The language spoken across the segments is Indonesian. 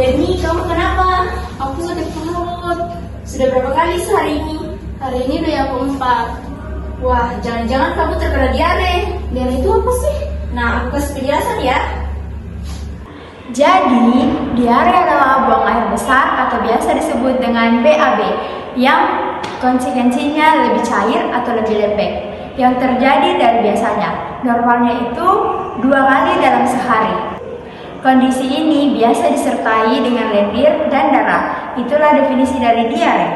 Weni, kamu kenapa? Aku sakit perut. Sudah berapa kali sehari ini? Hari ini udah yang keempat. Wah, jangan-jangan kamu terkena diare. Diare itu apa sih? Nah, aku kasih penjelasan ya. Jadi, diare adalah buang air besar atau biasa disebut dengan BAB yang konsekuensinya lebih cair atau lebih lembek yang terjadi dari biasanya. Normalnya itu 2 kali dalam sehari. Kondisi ini biasa disertai dengan lendir dan darah. Itulah definisi dari diare.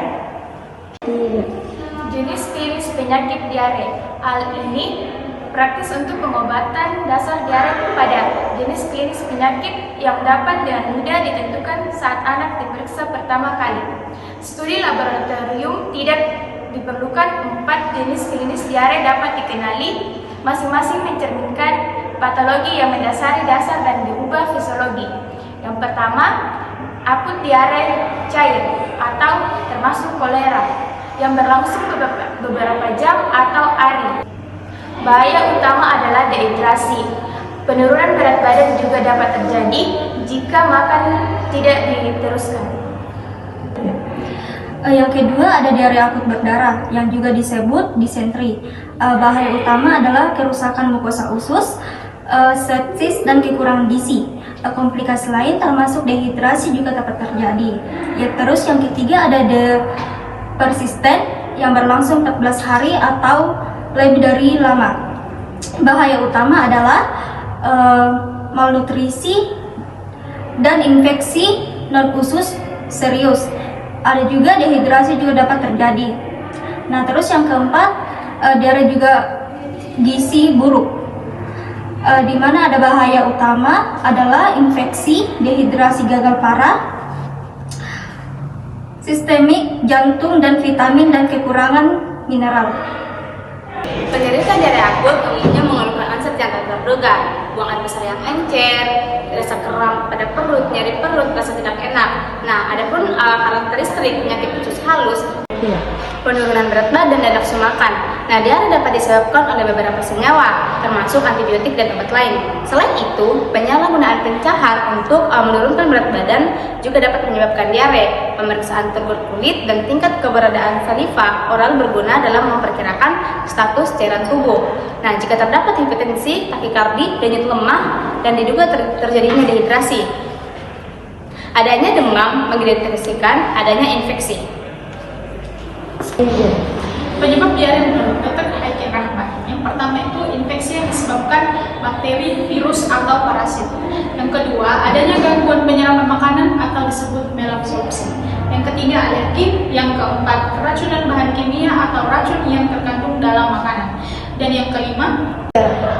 Jenis klinis penyakit diare. Hal ini praktis untuk pengobatan dasar diare pada jenis klinis penyakit yang dapat dengan mudah ditentukan saat anak diperiksa pertama kali. Studi laboratorium tidak diperlukan. 4 jenis klinis diare dapat dikenali, masing-masing mencerminkan patologi yang mendasari dasar dan diubah fisiologi. Yang pertama, akut diare cair atau termasuk kolera yang berlangsung beberapa jam atau hari. Bahaya utama adalah dehidrasi. Penurunan berat badan juga dapat terjadi jika makan tidak diteruskan. Yang kedua ada diare akut berdarah yang juga disebut disentri. Bahaya utama adalah kerusakan mukosa usus, sepsis dan kekurangan gizi. Komplikasi lain termasuk dehidrasi juga dapat terjadi. Ya, terus yang ketiga ada persisten yang berlangsung 14 hari atau lebih dari lama. Bahaya utama adalah malnutrisi dan infeksi non-usus serius. Ada juga dehidrasi juga dapat terjadi. Nah, terus yang keempat, diare juga gizi buruk. Di mana ada bahaya utama adalah infeksi, dehidrasi gagal parah, sistemik, jantung dan vitamin dan kekurangan mineral. Penderita diare akut umumnya mengeluhkan onset yang tak terduga, buang air besar yang encer, rasa kram pada perut, nyeri perut, rasa tidak enak. Nah, adapun karakteristik penyakit usus halus, penurunan berat badan dan nafsu makan. Nah, diare dapat disebabkan oleh beberapa senyawa, termasuk antibiotik dan obat lain. Selain itu, penyalahgunaan pencahar untuk menurunkan berat badan juga dapat menyebabkan diare. Pemeriksaan tekstur kulit dan tingkat keberadaan saliva oral berguna dalam memperkirakan status cairan tubuh. Nah, jika terdapat hipertensi, takikardi, denyut lemah, dan diduga terjadinya dehidrasi. Adanya demam mengindikasikan adanya infeksi. Penyebab diare menurut Dr. Haiki Rahmat. Yang pertama itu infeksi yang disebabkan bakteri, virus, atau parasit. Yang kedua, adanya gangguan penyerapan makanan atau disebut malabsorpsi. Yang ketiga, alergi. Yang keempat, keracunan bahan kimia atau racun yang terkandung dalam makanan. Dan yang kelima,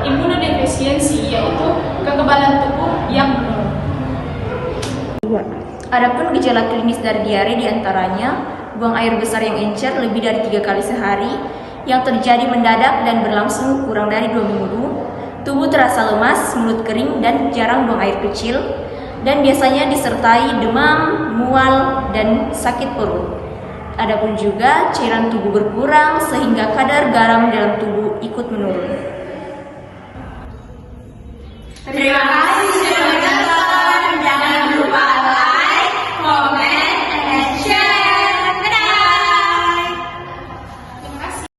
imunodefisiensi, yaitu kekebalan tubuh yang menurun. Adapun gejala klinis dari diare diantaranya buang air besar yang encer lebih dari 3 kali sehari, yang terjadi mendadak dan berlangsung kurang dari 2 minggu, tubuh terasa lemas, mulut kering dan jarang buang air kecil, dan biasanya disertai demam, mual, dan sakit perut. Adapun juga cairan tubuh berkurang sehingga kadar garam dalam tubuh ikut menurun. Terima kasih.